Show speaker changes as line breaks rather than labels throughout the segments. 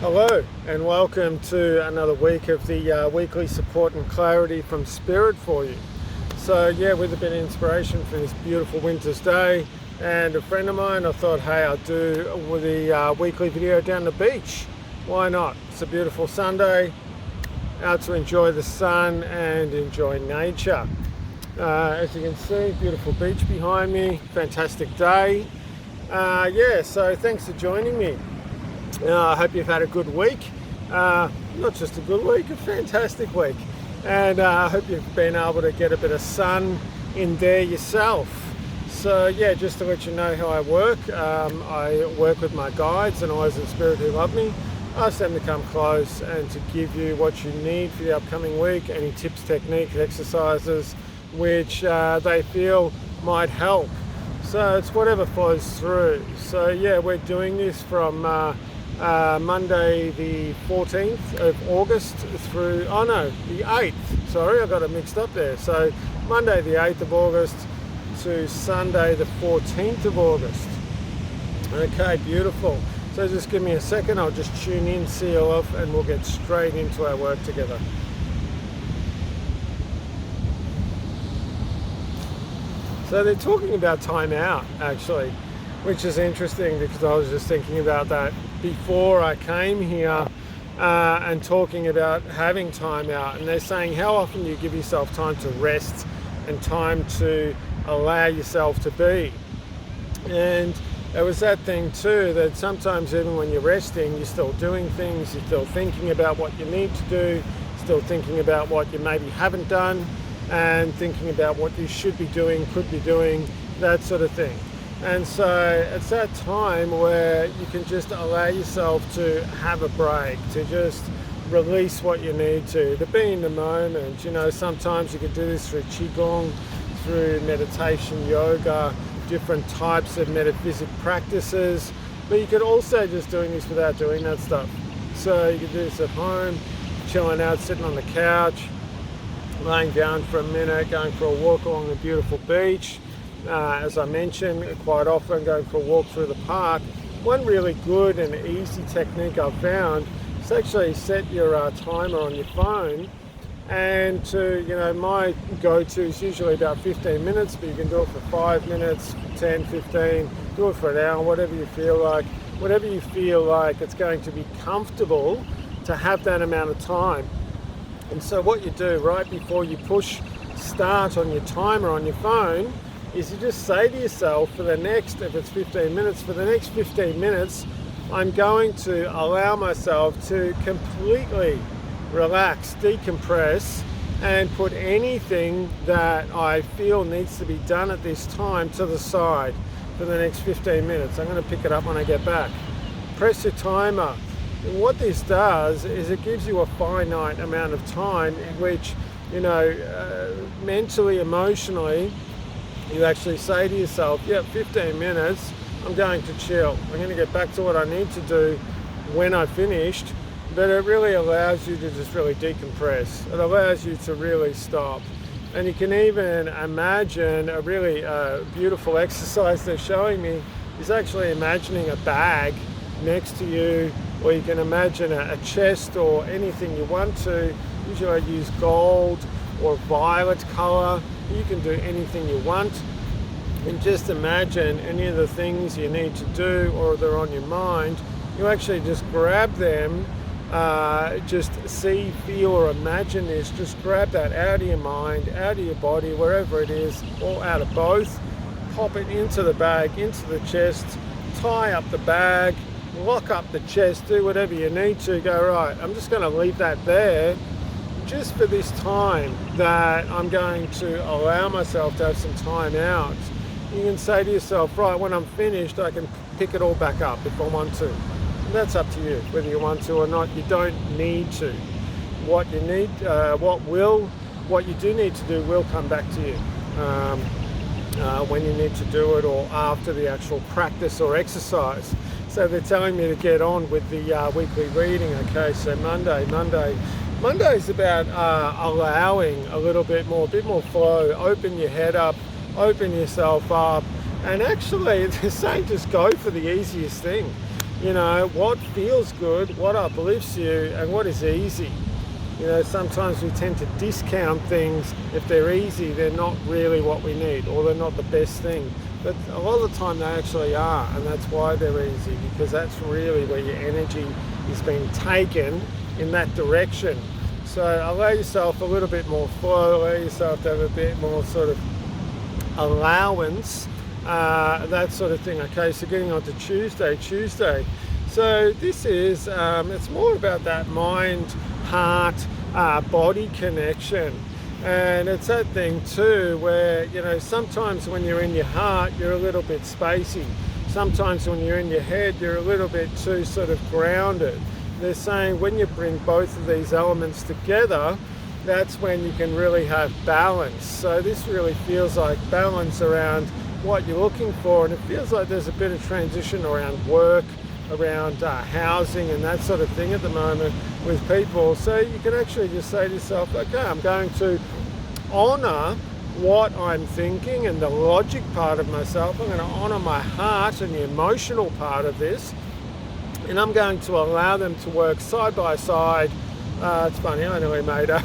Hello and welcome to another week of the weekly support and clarity from Spirit for you. So with a bit of inspiration for this beautiful winter's day and a friend of mine, I thought, hey, I'll do the weekly video down the beach. Why not? It's a beautiful Sunday, out to enjoy the sun and enjoy nature. As you can see, beautiful beach behind me, fantastic day. So thanks for joining me. I hope you've had a good week, not just a good week, a fantastic week, and I hope you've been able to get a bit of sun in there yourself. So just to let you know how I work with my guides and eyes in spirit who love me. I ask them to come close and to give you what you need for the upcoming week, any tips, techniques, exercises which they feel might help. So it's whatever flows through. So we're doing this from Monday the 14th of August through, the 8th, sorry, I got it mixed up there. So Monday the 8th of August to Sunday the 14th of August. Okay, beautiful. So just give me a second, I'll just tune in, seal off, and we'll get straight into our work together. So they're talking about time out, actually, which is interesting because I was just thinking about that before I came here and talking about having time out. And they're saying, how often do you give yourself time to rest and time to allow yourself to be? And there was that thing too, that sometimes even when you're resting, you're still doing things, you're still thinking about what you need to do, still thinking about what you maybe haven't done, and thinking about what you should be doing, could be doing, that sort of thing. And so it's that time where you can just allow yourself to have a break, to just release what you need to be in the moment. Sometimes you can do this through Qigong, through meditation, yoga, different types of metaphysic practices, but you could also just doing this without doing that stuff. So you can do this at home, chilling out, sitting on the couch, laying down for a minute, going for a walk along the beautiful beach. As I mentioned, quite often going for a walk through the park. One really good and easy technique I've found is actually set your timer on your phone, and my go-to is usually about 15 minutes, but you can do it for 5 minutes, 10, 15, do it for an hour, whatever you feel like it's going to be comfortable to have that amount of time. And so what you do right before you push start on your timer on your phone is you just say to yourself, for the next 15 minutes, I'm going to allow myself to completely relax, decompress, and put anything that I feel needs to be done at this time to the side for the next 15 minutes. I'm going to pick it up when I get back. Press your timer. And what this does is it gives you a finite amount of time in which, mentally, emotionally, you actually say to yourself, 15 minutes, I'm going to chill. I'm going to get back to what I need to do when I've finished. But it really allows you to just really decompress. It allows you to really stop. And you can even imagine a really beautiful exercise they're showing me is actually imagining a bag next to you, or you can imagine a chest or anything you want to. Usually I use gold or violet color. You can do anything you want, and just imagine any of the things you need to do or they're on your mind. You actually just grab them, just see, feel, or imagine this. Just grab that out of your mind, out of your body, wherever it is, or out of both. Pop it into the bag, into the chest, tie up the bag, lock up the chest, do whatever you need to. Go, right, I'm just going to leave that there just for this time that I'm going to allow myself to have some time out. You can say to yourself, right, when I'm finished, I can pick it all back up if I want to. And that's up to you, whether you want to or not. You don't need to. What you do need to do will come back to you when you need to do it, or after the actual practice or exercise. So they're telling me to get on with the weekly reading. Okay, so Monday's about allowing a bit more flow. Open your head up, open yourself up, and actually they're saying just go for the easiest thing. what feels good, what uplifts you, and what is easy. Sometimes we tend to discount things. If they're easy, they're not really what we need, or they're not the best thing. But a lot of the time they actually are, and that's why they're easy, because that's really where your energy is being taken in that direction. So allow yourself a little bit more flow, allow yourself to have a bit more sort of allowance, that sort of thing. Okay, so getting on to Tuesday. So this is, it's more about that mind, heart, body connection. And it's that thing too where, sometimes when you're in your heart, you're a little bit spacey. Sometimes when you're in your head, you're a little bit too sort of grounded. They're saying when you bring both of these elements together, that's when you can really have balance. So this really feels like balance around what you're looking for, and it feels like there's a bit of transition around work, around housing and that sort of thing at the moment with people. So you can actually just say to yourself, okay, I'm going to honour what I'm thinking and the logic part of myself. I'm going to honour my heart and the emotional part of this, and I'm going to allow them to work side by side. It's funny, I nearly made a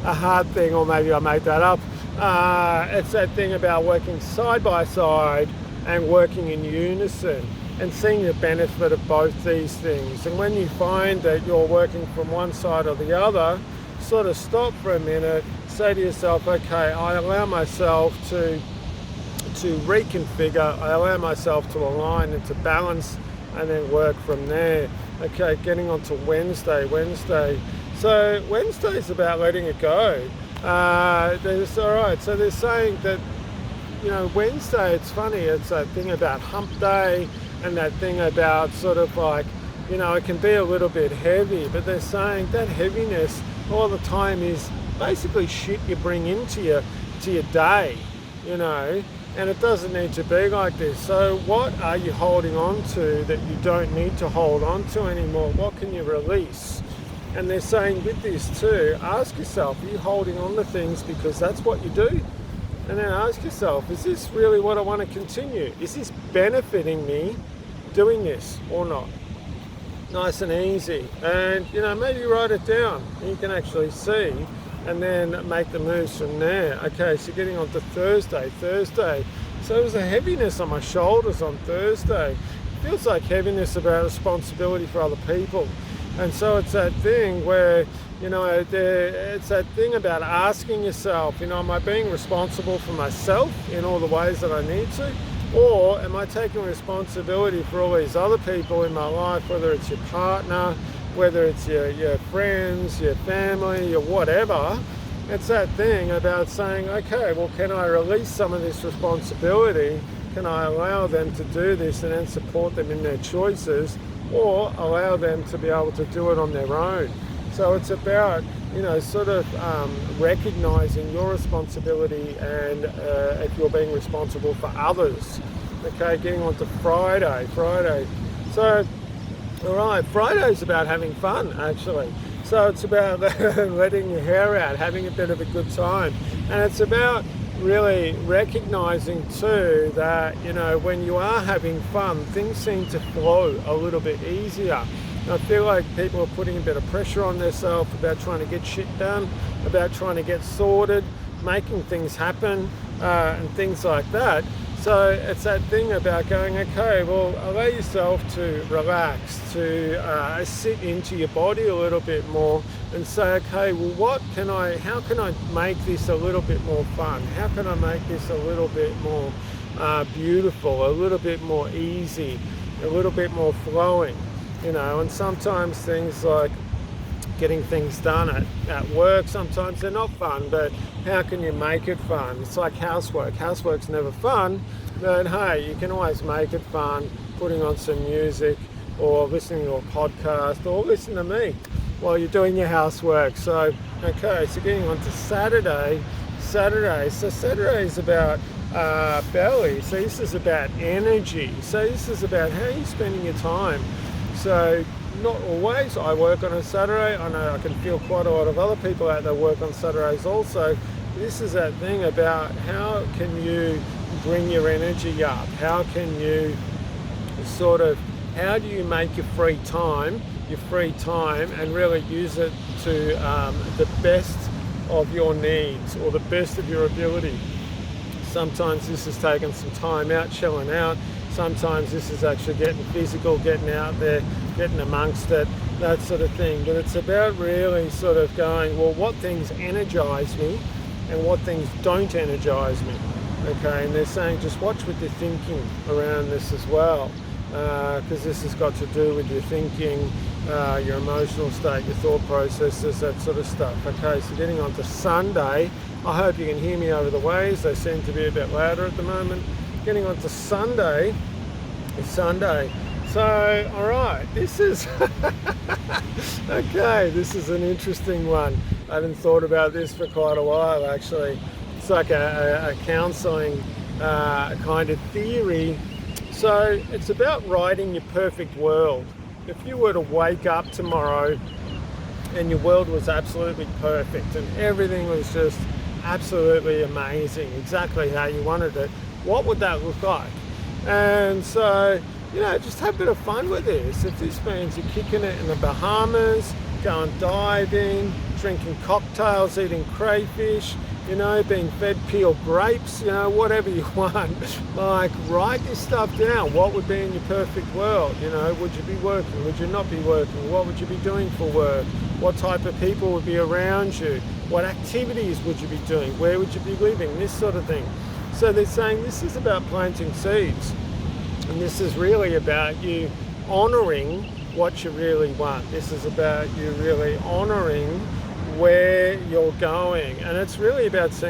hard thing, or maybe I made that up. It's that thing about working side by side and working in unison and seeing the benefit of both these things. And when you find that you're working from one side or the other, sort of stop for a minute, say to yourself, okay, I allow myself to reconfigure, I allow myself to align and to balance, and then work from there. Okay, getting on to Wednesday. So Wednesday is about letting it go. So they're saying that, Wednesday, it's funny, it's that thing about hump day and that thing about sort of like, it can be a little bit heavy, but they're saying that heaviness all the time is basically shit you bring into your day, and it doesn't need to be like this. So what are you holding on to that you don't need to hold on to anymore? What can you release? And they're saying with this too, ask yourself, are you holding on to things because that's what you do? And then ask yourself, is this really what I want to continue? Is this benefiting me doing this or not? Nice and easy. And, maybe write it down. You can actually see and then make the moves from there. Okay, so getting on to Thursday. So there was a heaviness on my shoulders on Thursday. It feels like heaviness about responsibility for other people. And so it's that thing where, it's that thing about asking yourself, am I being responsible for myself in all the ways that I need to? Or am I taking responsibility for all these other people in my life, whether it's your partner, whether it's your friends, your family, your whatever? It's that thing about saying, okay, well, can I release some of this responsibility? Can I allow them to do this and then support them in their choices, or allow them to be able to do it on their own? So it's about, sort of recognizing your responsibility and if you're being responsible for others. Okay, getting on to Friday. So, all right, Friday's about having fun, actually. So it's about letting your hair out, having a bit of a good time. And it's about really recognizing too that, when you are having fun, things seem to flow a little bit easier. And I feel like people are putting a bit of pressure on themselves about trying to get shit done, about trying to get sorted, making things happen, and things like that. So it's that thing about going, okay, well, allow yourself to relax, to sit into your body a little bit more and say, okay, well, how can I make this a little bit more fun? How can I make this a little bit more beautiful, a little bit more easy, a little bit more flowing, and sometimes things like getting things done at work, sometimes they're not fun, but how can you make it fun? It's like housework. Housework's never fun, but hey, you can always make it fun, putting on some music or listening to a podcast or listen to me while you're doing your housework. So, okay, so getting on to Saturday. So Saturday is about belly. So this is about energy. So this is about how you're spending your time. So not always. I work on a Saturday. I know I can feel quite a lot of other people out there work on Saturdays also. This is that thing about how can you bring your energy up? How can you sort of how do you make your free time and really use it to the best of your needs or the best of your ability. Sometimes this is taking some time out, chilling out. Sometimes this is actually getting physical, getting out there, getting amongst it, that sort of thing. But it's about really sort of going, well, what things energize me and what things don't energize me. Okay, and they're saying just watch what you're thinking around this as well, because this has got to do with your thinking, your emotional state, your thought processes, that sort of stuff. Okay, so getting on to Sunday, I hope you can hear me over the waves. They seem to be a bit louder at the moment. Getting on to Sunday is Sunday. So, all right, this is okay. This is an interesting one. I haven't thought about this for quite a while, actually. It's like a counselling kind of theory. So it's about writing your perfect world. If you were to wake up tomorrow and your world was absolutely perfect and everything was just absolutely amazing, exactly how you wanted it, what would that look like? And so, you know, just have a bit of fun with this. If this means you're kicking it in the Bahamas, going diving, drinking cocktails, eating crayfish, you know, being fed peeled grapes, you know, whatever you want. Like, write this stuff down. What would be in your perfect world? You know, would you be working? Would you not be working? What would you be doing for work? What type of people would be around you? What activities would you be doing? Where would you be living? This sort of thing. So they're saying this is about planting seeds. And this is really about you honouring what you really want. This is about you really honouring where you're going. And it's really about seeing